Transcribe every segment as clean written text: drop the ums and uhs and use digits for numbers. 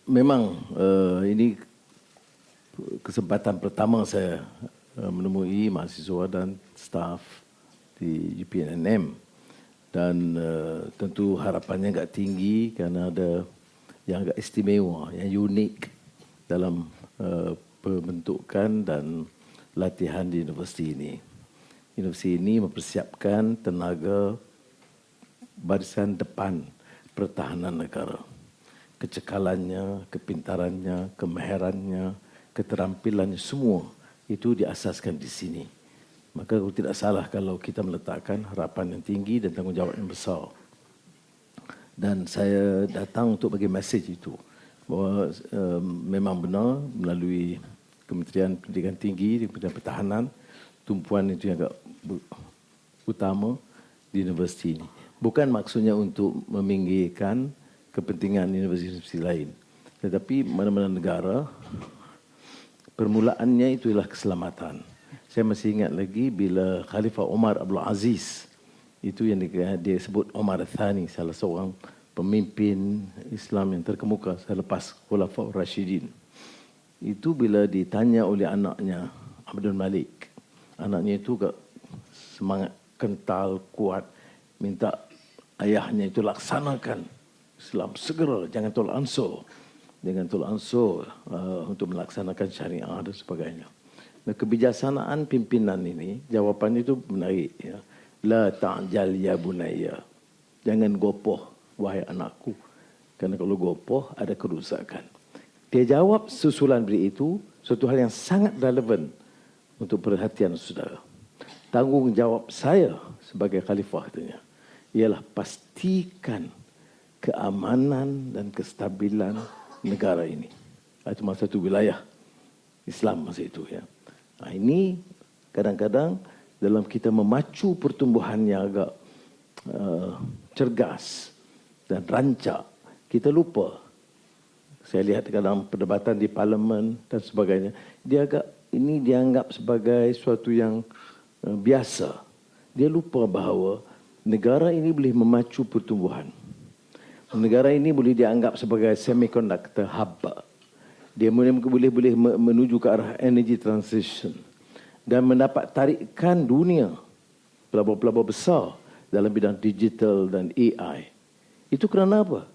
memang ini kesempatan pertama saya menemui mahasiswa dan staf di UPNM. Dan tentu harapannya agak tinggi kerana ada yang agak istimewa, yang unik dalam pembentukan dan latihan di universiti ini. Universiti ini mempersiapkan tenaga barisan depan pertahanan negara. Kecekalannya, kepintarannya, kemahirannya, keterampilannya, semua itu diasaskan di sini. Maka tidak salah kalau kita meletakkan harapan yang tinggi dan tanggungjawab yang besar. Dan saya datang untuk bagi mesej itu, bahawa memang benar melalui Kementerian Pendidikan Tinggi, Kementerian Pertahanan, tumpuan itu yang agak utama di universiti ini. Bukan maksudnya untuk meminggirkan kepentingan universiti lain. Tetapi mana-mana negara, permulaannya itulah keselamatan. Saya masih ingat lagi bila Khalifah Umar Abdul Aziz, itu yang dia sebut Umar Thani, salah seorang pemimpin Islam yang terkemuka selepas Khulafaur Rashidin. Itu bila ditanya oleh anaknya, Abdul Malik, anaknya itu semangat kental, kuat, minta ayahnya itu laksanakan Islam segera, jangan tolak ansur. Jangan tolak ansur untuk melaksanakan syariah dan sebagainya. Nah, kebijaksanaan pimpinan ini, jawapannya itu menarik. Ya. La ta'jal ya bunayya. Jangan gopoh, wahai anakku. Kerana kalau gopoh, ada kerusakan. Dia jawab susulan beri itu, suatu hal yang sangat relevan untuk perhatian saudara. Tanggungjawab saya sebagai khalifah katanya, ialah pastikan keamanan dan kestabilan negara ini. Itu masa itu wilayah Islam masa itu. Ya. Nah, ini kadang-kadang dalam kita memacu pertumbuhan yang agak cergas dan rancak, kita lupa. Saya lihat dalam perdebatan di parlimen dan sebagainya, ini dianggap sebagai suatu yang biasa. Dia lupa bahawa negara ini boleh memacu pertumbuhan. Negara ini boleh dianggap sebagai semiconductor hub. Dia boleh menuju ke arah energy transition dan mendapat tarikan dunia pelabur-pelabur besar dalam bidang digital dan AI. Itu kerana apa?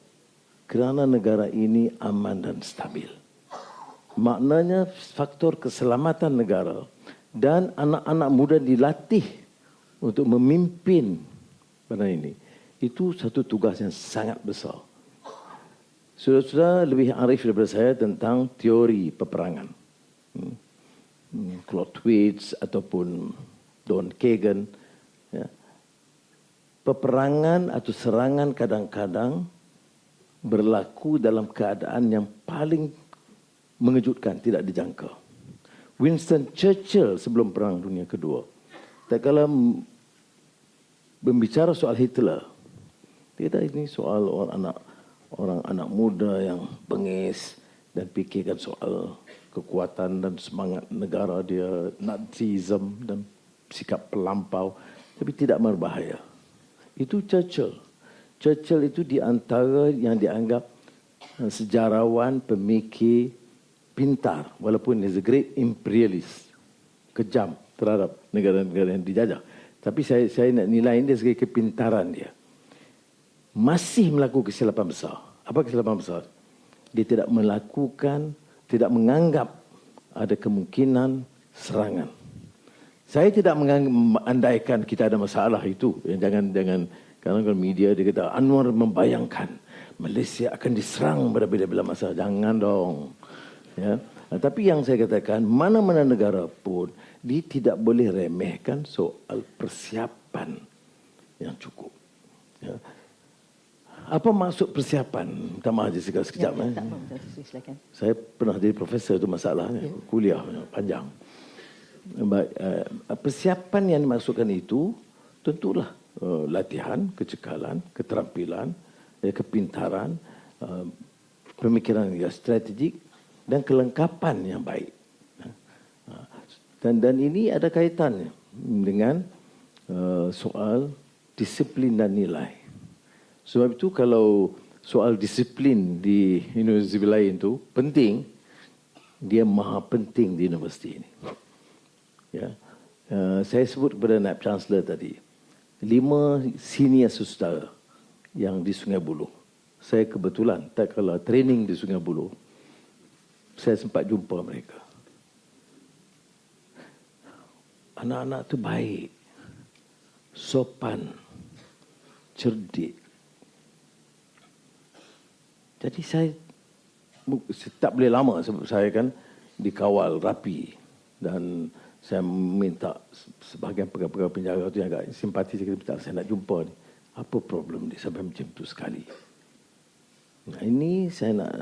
Kerana negara ini aman dan stabil. Maknanya faktor keselamatan negara dan anak-anak muda dilatih untuk memimpin benda ini. Itu satu tugas yang sangat besar. Saudara-saudara lebih arif daripada saya tentang teori peperangan. Clausewitz ataupun Don Kagan. Ya. Peperangan atau serangan kadang-kadang berlaku dalam keadaan yang paling mengejutkan, tidak dijangka. Winston Churchill sebelum Perang Dunia Kedua, tak kala berbicara soal Hitler, tidak ini soal orang anak muda yang bengis dan fikirkan soal kekuatan dan semangat negara dia, Nazism dan sikap pelampau, tapi tidak berbahaya. Itu Churchill. Churchill itu di antara yang dianggap sejarawan, pemikir pintar, walaupun dia a great imperialist, kejam terhadap negara-negara yang dijajah. Tapi saya nak nilai dia sebagai kepintaran dia. Masih melakukan kesilapan besar. Apa kesilapan besar? Dia tidak menganggap ada kemungkinan serangan. Saya tidak mengandaikan kita ada masalah itu. Jangan kalau media dia kata Anwar membayangkan Malaysia akan diserang pada bila-bila masa. Jangan dong. Ya. Tapi yang saya katakan, mana-mana negara pun dia tidak boleh remehkan soal persiapan yang cukup. Ya. Apa maksud persiapan? Minta maaf je sekejap. Ya, tak apa, silakan. Saya pernah jadi profesor, itu masalahnya. Ya. Kuliah panjang. Persiapan yang dimaksudkan itu tentulah latihan, kecekalan, keterampilan, kepintaran, pemikiran yang strategik dan kelengkapan yang baik. Dan ini ada kaitannya dengan soal disiplin dan nilai. Sebab itu kalau soal disiplin di universiti lain tu penting, dia maha penting di universiti ini. Ya. Saya sebut kepada Naib Chancellor tadi, 5 senior saudara yang di Sungai Buloh. Saya kebetulan tak kala training di Sungai Buloh, saya sempat jumpa mereka. Anak-anak tu baik, sopan, cerdik. Jadi saya tak boleh lama sebab saya kan dikawal rapi dan saya minta sebahagian pegawai penjaga tu yang agak simpati saya nak jumpa ni. Apa problem dia sampai macam tu sekali? Nah, ini saya nak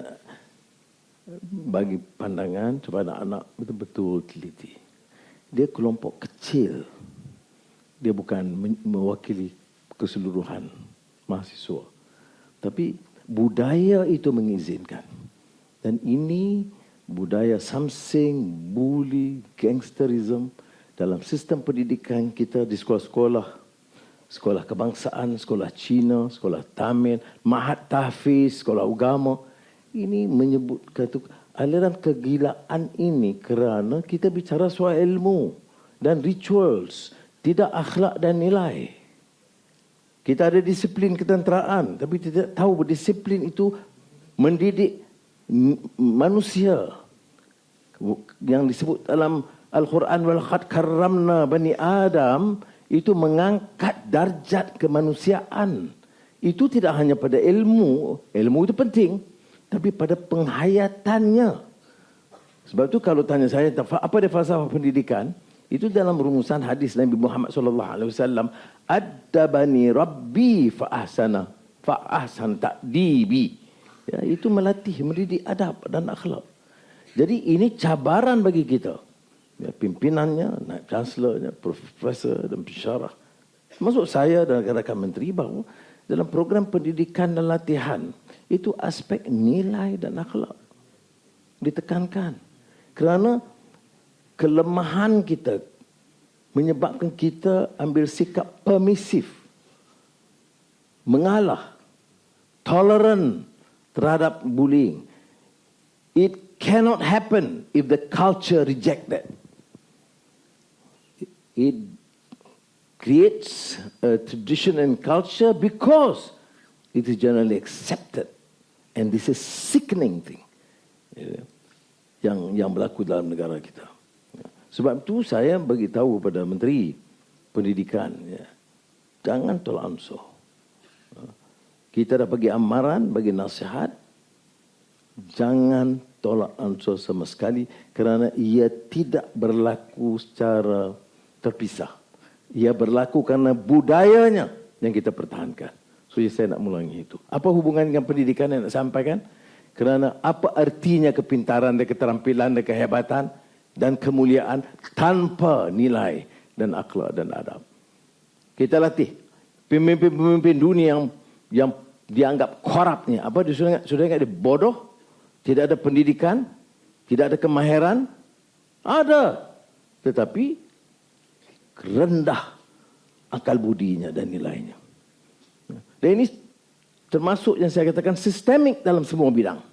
bagi pandangan supaya anak-anak betul-betul teliti. Dia kelompok kecil. Dia bukan mewakili keseluruhan mahasiswa. Tapi budaya itu mengizinkan. Dan ini budaya samsing, bully, gangsterism dalam sistem pendidikan kita di sekolah-sekolah. Sekolah kebangsaan, sekolah Cina, sekolah Tamil, Mahat Tahfiz, sekolah agama. Ini menyebutkan aliran kegilaan ini kerana kita bicara soal ilmu dan rituals, tidak akhlak dan nilai. Kita ada disiplin ketenteraan, tapi tidak tahu disiplin itu mendidik manusia. Yang disebut dalam Al-Quran, وَلَقَدْ كَرَّمْنَا بَنِي Adam, itu mengangkat darjat kemanusiaan. Itu tidak hanya pada ilmu itu penting, tapi pada penghayatannya. Sebab itu kalau tanya saya, apa dia falsafah pendidikan? Itu dalam rumusan hadis Nabi Muhammad SAW, Addabani Rabbi fa'ahsan ta'dibi. Ya, itu melatih, mendidik adab dan akhlak. Jadi ini cabaran bagi kita. Ya, pimpinannya, Naib Chancellornya, Profesor dan pensyarah. Masuk saya dan rakan-rakan menteri bahawa dalam program pendidikan dan latihan, itu aspek nilai dan akhlak ditekankan. Kerana kelemahan kita menyebabkan kita ambil sikap permisif, mengalah, tolerant terhadap bullying. It cannot happen if the culture reject that. It creates a tradition and culture because it is generally accepted, and this is sickening thing yang berlaku dalam negara kita. Sebab itu saya bagi tahu kepada Menteri Pendidikan, jangan tolak ansur. Kita dah bagi amaran, bagi nasihat, jangan tolak ansur sama sekali kerana ia tidak berlaku secara terpisah. Ia berlaku kerana budayanya yang kita pertahankan. So saya nak mengulangi itu. Apa hubungan dengan pendidikan yang nak sampaikan? Kerana apa artinya kepintaran dan keterampilan dan kehebatan dan kemuliaan tanpa nilai dan akhlak dan adab. Kita latih pemimpin-pemimpin dunia yang dianggap korupnya. Apa dia sudah ingat dia bodoh? Tidak ada pendidikan? Tidak ada kemahiran? Ada. Tetapi rendah akal budinya dan nilainya. Dan ini termasuk yang saya katakan sistemik dalam semua bidang.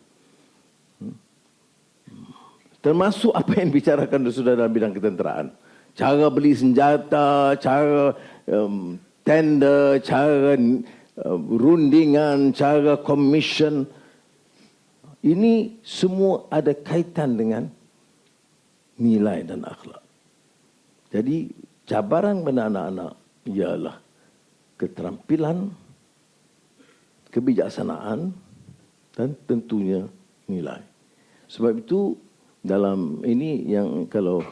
Termasuk apa yang dibicarakan sudah dalam bidang ketenteraan. Cara beli senjata, cara tender, cara rundingan, cara commission. Ini semua ada kaitan dengan nilai dan akhlak. Jadi cabaran pada anak-anak ialah keterampilan, kebijaksanaan dan tentunya nilai. Sebab itu dalam ini yang kalau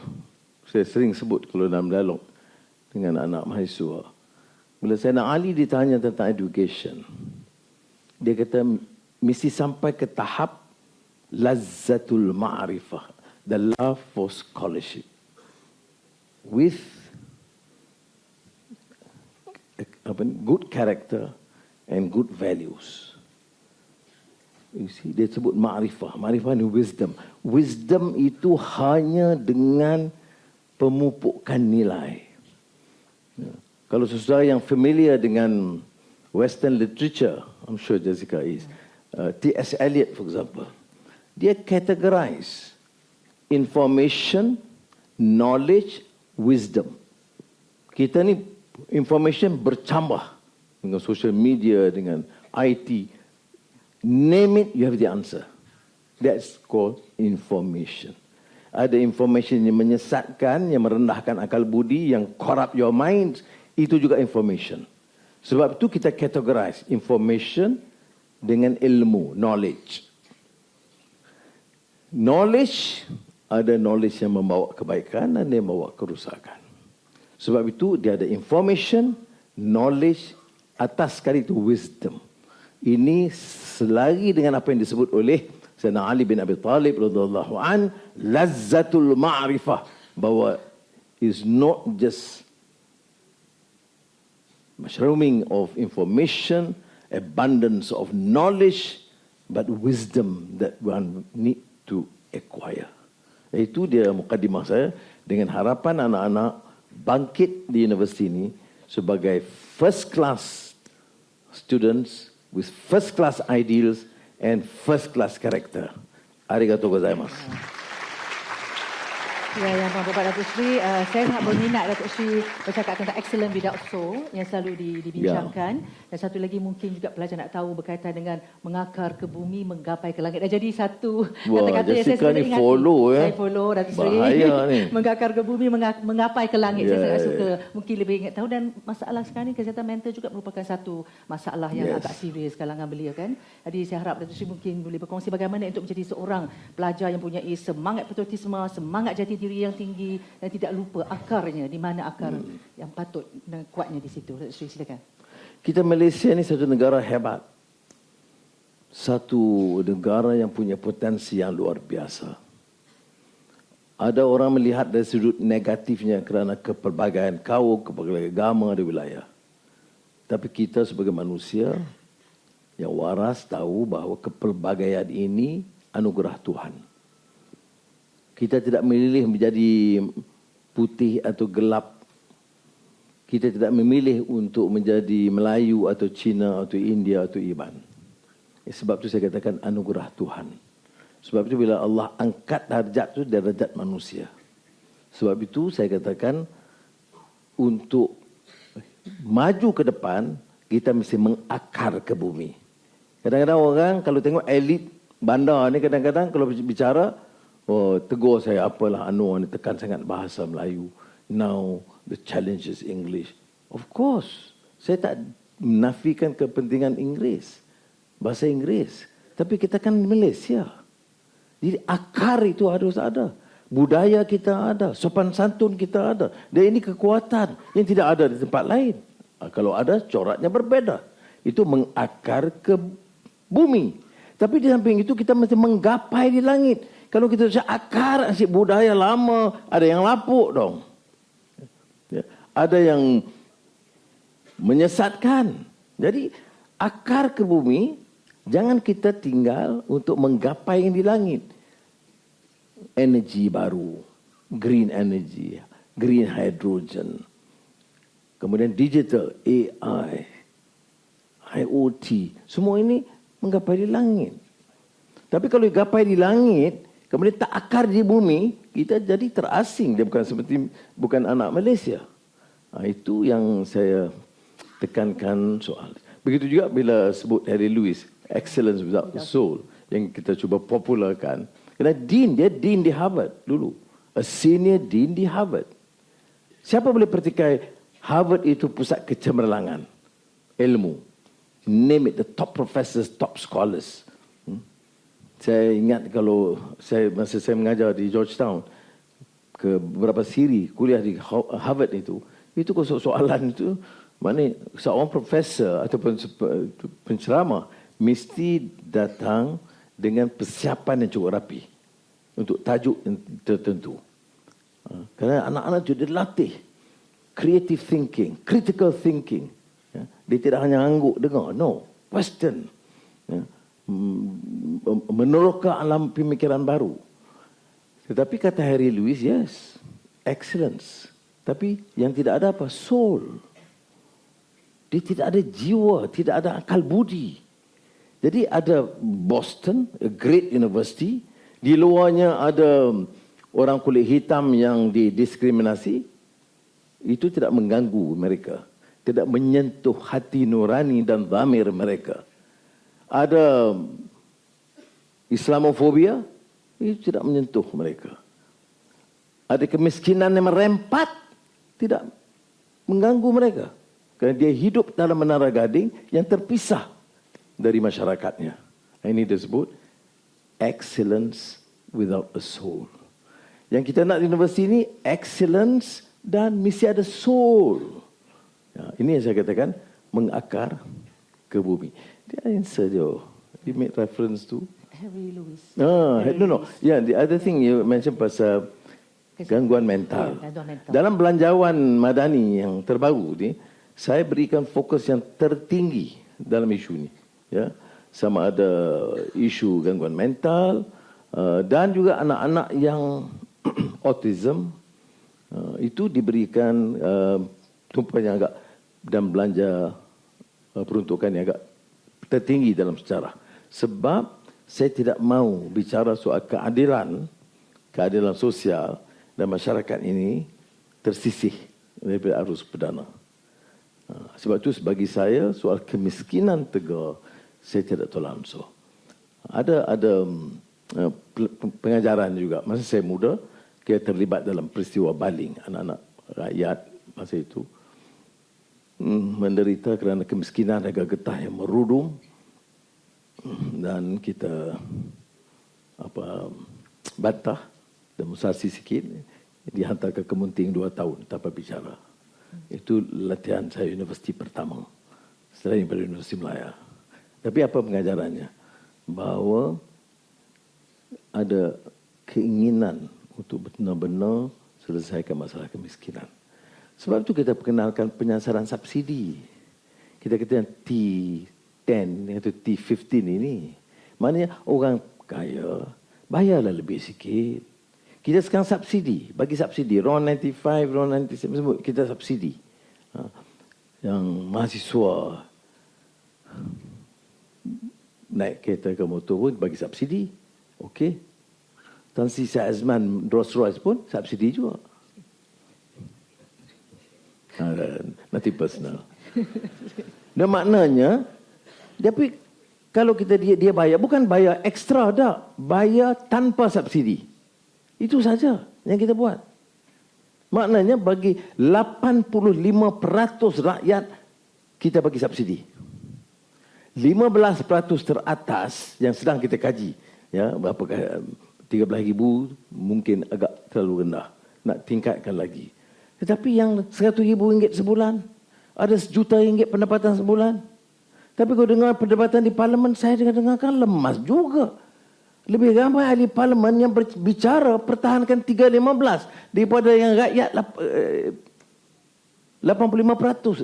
saya sering sebut kalau dalam dialog dengan anak mahasiswa, bila Sayyidina Ali ditanya tentang education, dia kata mesti sampai ke tahap lazzatul ma'rifah, the love for scholarship with good character and good values. You see, dia sebut ma'rifah. Ma'rifah ni wisdom. Wisdom itu hanya dengan pemupukan nilai. Kalau saudara yang familiar dengan Western literature, I'm sure Jessica is, T.S. Eliot, for example, dia categorize information, knowledge, wisdom. Kita ni information bercambah dengan social media, dengan IT. Name it, you have the answer. That's called information. Ada information yang menyesatkan, yang merendahkan akal budi, yang corrupt your mind, itu juga information. Sebab itu kita categorize information dengan ilmu, knowledge. Knowledge, ada knowledge yang membawa kebaikan dan yang membawa kerusakan. Sebab itu dia ada information, knowledge, atas sekali itu wisdom. Ini selari dengan apa yang disebut oleh Sayyidina Ali bin Abi Talib radhiyallahu an, lazzatul ma'rifah, bahwa is not just mushrooming of information, abundance of knowledge, but wisdom that one need to acquire. Itu dia mukadimah saya, dengan harapan anak-anak bangkit di universiti ini sebagai first class students with first class ideals and first class character. Arigatou gozaimasu. Ya, yang Bapak Datuk Seri, saya sangat berminat Datuk Seri bercakap tentang excellent without soul yang selalu dibincangkan. Dan satu lagi mungkin juga pelajar nak tahu berkaitan dengan mengakar ke bumi, menggapai ke langit. Dah jadi satu kata-kata yang saya selalu ingat. Saya follow Datuk Seri. Bahaya ni. Mengakar ke bumi, menggapai ke langit. Saya sangat suka. Mungkin lebih ingat tahu. Dan masalah sekarang ni, kesihatan mental juga merupakan satu masalah yang agak serius kalangan belia kan. Jadi saya harap Datuk Seri mungkin boleh berkongsi bagaimana untuk menjadi seorang pelajar yang punya semangat patriotisme, semangat jati diri yang tinggi dan tidak lupa akarnya, di mana akar yang patut dan kuatnya di situ. Silakan. Kita Malaysia ni satu negara hebat. Satu negara yang punya potensi yang luar biasa. Ada orang melihat dari sudut negatifnya kerana kepelbagaian kaum, kepelbagaian agama di wilayah. Tapi kita sebagai manusia yang waras tahu bahawa kepelbagaian ini anugerah Tuhan. Kita tidak memilih menjadi putih atau gelap. Kita tidak memilih untuk menjadi Melayu atau Cina atau India atau Iban. Sebab itu saya katakan anugerah Tuhan. Sebab itu bila Allah angkat darjat itu, darjat manusia. Sebab itu saya katakan untuk maju ke depan, kita mesti mengakar ke bumi. Kadang-kadang orang kalau tengok elit bandar ni, kadang-kadang kalau bicara, oh, tegur saya, apalah Anwar ni tekan sangat bahasa Melayu. Now the challenge is English. Of course, saya tak menafikan kepentingan Inggeris, bahasa Inggeris. Tapi kita kan Malaysia. Jadi akar itu harus ada. Budaya kita ada, sopan santun kita ada. Dan ini kekuatan yang tidak ada di tempat lain. Kalau ada, coraknya berbeda. Itu mengakar ke bumi. Tapi di samping itu kita mesti menggapai di langit. Kalau kita cakap akar asyik budaya lama, ada yang lapuk dong. Ada yang menyesatkan. Jadi akar ke bumi, jangan kita tinggal untuk menggapai yang di langit. Energi baru, green energy, green hydrogen. Kemudian digital, AI, IoT. Semua ini menggapai di langit. Tapi kalau gapai di langit, kemudian tak akar di bumi, kita jadi terasing. Dia bukan anak Malaysia. Itu yang saya tekankan soal. Begitu juga bila sebut Harry Lewis, excellence without the soul, yang kita cuba popularkan. Kerana dia dean di Harvard dulu. A senior dean di Harvard. Siapa boleh pertikai Harvard itu pusat kecemerlangan ilmu. Name it, the top professors, top scholars. Saya ingat kalau masa saya mengajar di Georgetown, ke beberapa siri kuliah di Harvard itu soalan itu, mana seorang profesor ataupun penceramah mesti datang dengan persiapan yang cukup rapi untuk tajuk yang tertentu. Kerana anak-anak itu dilatih creative thinking, critical thinking. Dia tidak hanya angguk dengar, no, question. Meneroka alam pemikiran baru. Tetapi kata Harry Lewis, yes, excellence. Tapi yang tidak ada apa? Soul. Dia tidak ada jiwa, tidak ada akal budi. Jadi ada Boston, a great university. Di luarnya ada orang kulit hitam yang didiskriminasi. Itu tidak mengganggu mereka. Tidak menyentuh hati nurani dan dhamir mereka. Ada Islamofobia, itu tidak menyentuh mereka. Ada kemiskinan yang merempat, tidak mengganggu mereka. Kerana dia hidup dalam menara gading yang terpisah dari masyarakatnya. Ini disebut excellence without a soul. Yang kita nak di universiti ini, excellence dan mesti ada soul. Ya, ini yang saya katakan, mengakar ke bumi. Dia answer je. He made reference to Henry Lewis. no. Yeah, the other thing you mentioned pasal gangguan mental. Dalam belanjawan Madani yang terbaru ni, saya berikan fokus yang tertinggi dalam isu ni. Ya, sama ada isu gangguan mental dan juga anak-anak yang autism itu diberikan tumpuan yang agak dan belanja peruntukan yang agak tertinggi dalam sejarah. Sebab saya tidak mahu bicara soal keadilan sosial dan masyarakat ini tersisih daripada arus perdana. Sebab itu bagi saya soal kemiskinan tegar saya tidak tolak ansur. Ada pengajaran juga. Masa saya muda, kita terlibat dalam peristiwa baling anak-anak rakyat masa itu menderita kerana kemiskinan harga getah yang merudum. Dan kita bantah, demonstrasi sikit, dihantar ke Kemunting 2 tahun tanpa bicara. Itu latihan saya universiti pertama selain daripada Universiti Melaya. Tapi apa pengajarannya? Bahawa ada keinginan untuk benar-benar selesaikan masalah kemiskinan. Sebab itu kita perkenalkan penyasaran subsidi. Kita kata T10 atau T15 ini. Maknanya orang kaya bayarlah lebih sikit. Kita sekarang subsidi, bagi subsidi. RON 95, RON 97, kita subsidi. Yang mahasiswa naik kereta ke motor pun bagi subsidi. Okey. Tan Sri Shah Azman Rolls Royce pun subsidi juga. Nanti personal. Dan maknanya, tapi kalau kita dia bayar, bukan bayar ekstra dah, bayar tanpa subsidi. Itu saja yang kita buat. Maknanya bagi 85% rakyat kita bagi subsidi. 15% teratas yang sedang kita kaji, ya, berapa 13,000 mungkin agak terlalu rendah, nak tingkatkan lagi. Tetapi yang RM100,000 sebulan, ada RM1,000,000 pendapatan sebulan. Tapi kalau dengar perdebatan di Parlimen, saya dengarkan lemas juga. Lebih ramai ahli Parlimen yang berbicara pertahankan 315 daripada yang rakyat 85%.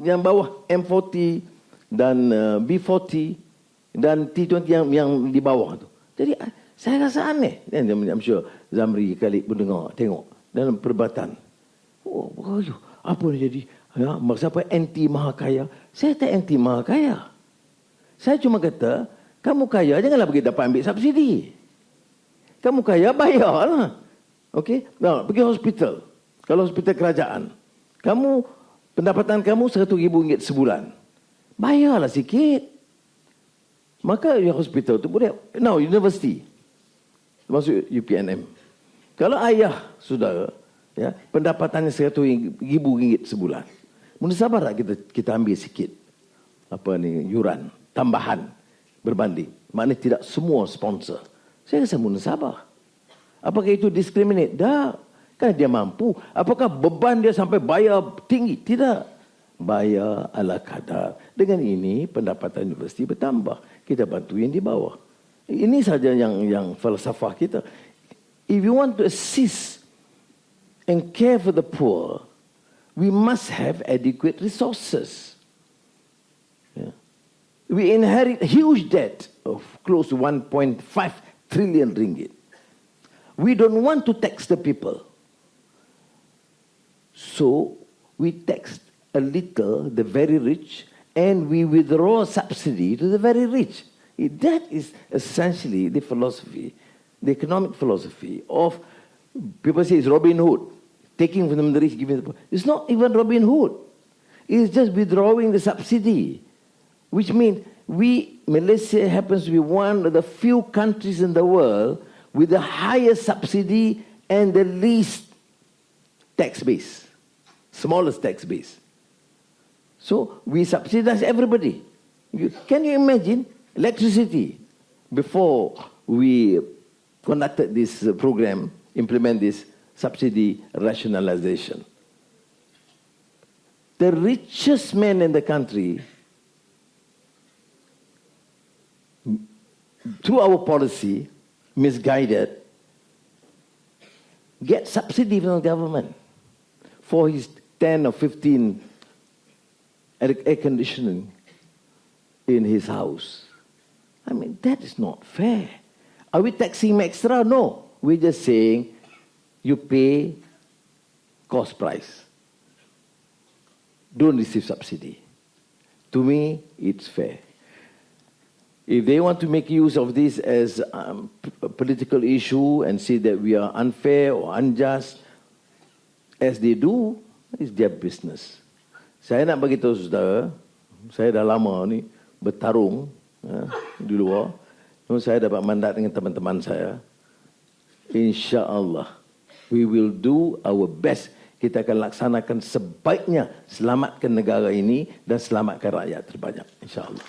Yang bawah M40 dan B40 dan T20 yang di bawah tu. Jadi saya rasa aneh. I'm sure Zamri kali pun dengar, tengok dalam perdebatan. Oh, apa ni jadi? Ya, siapa anti maha kaya? Saya tak anti maha kaya. Saya cuma kata, kamu kaya janganlah pergi dapat ambil subsidi. Kamu kaya bayarlah. Okey? Nah, pergi hospital. Kalau hospital kerajaan, kamu pendapatan kamu RM100,000 sebulan. Bayarlah sikit. Maka yang hospital tu boleh. Now, universiti. Termasuk UPNM. Kalau ayah saudara, ya, pendapatannya RM100,000 sebulan. Munasabah tak kita ambil sikit yuran tambahan berbanding. Maknanya tidak semua sponsor. Saya rasa munasabah. Apakah itu diskriminate? Tak. Kan dia mampu. Apakah beban dia sampai bayar tinggi? Tidak. Bayar ala kadar. Dengan ini pendapatan universiti bertambah. Kita bantu yang di bawah. Ini saja yang falsafah kita. If you want to assist and care for the poor, we must have adequate resources. Yeah. We inherit huge debt of close to 1.5 trillion ringgit. We don't want to tax the people. So we tax a little the very rich and we withdraw subsidy to the very rich. That is essentially the philosophy, the economic philosophy of, people say it's Robin Hood, taking from the rich, giving to the poor. It's not even Robin Hood. It's just withdrawing the subsidy, which means Malaysia happens to be one of the few countries in the world with the highest subsidy and the least tax base, smallest tax base. So we subsidize everybody. Can you imagine electricity? Before we conducted this program, implement this subsidy rationalization, the richest man in the country, through our policy, misguided, get subsidy from the government for his 10 or 15 air conditioning in his house. I mean, that is not fair. Are we taxing him extra? No. We're just saying, you pay cost price. Don't receive subsidy. To me, it's fair. If they want to make use of this as a political issue and say that we are unfair or unjust, as they do, it's their business. Saya nak bagi tahu saudara, saya dah lama ni bertarung di luar. Saya dapat mandat dengan teman-teman saya. InsyaAllah, we will do our best. Kita akan laksanakan sebaiknya selamatkan negara ini dan selamatkan rakyat terbanyak. InsyaAllah.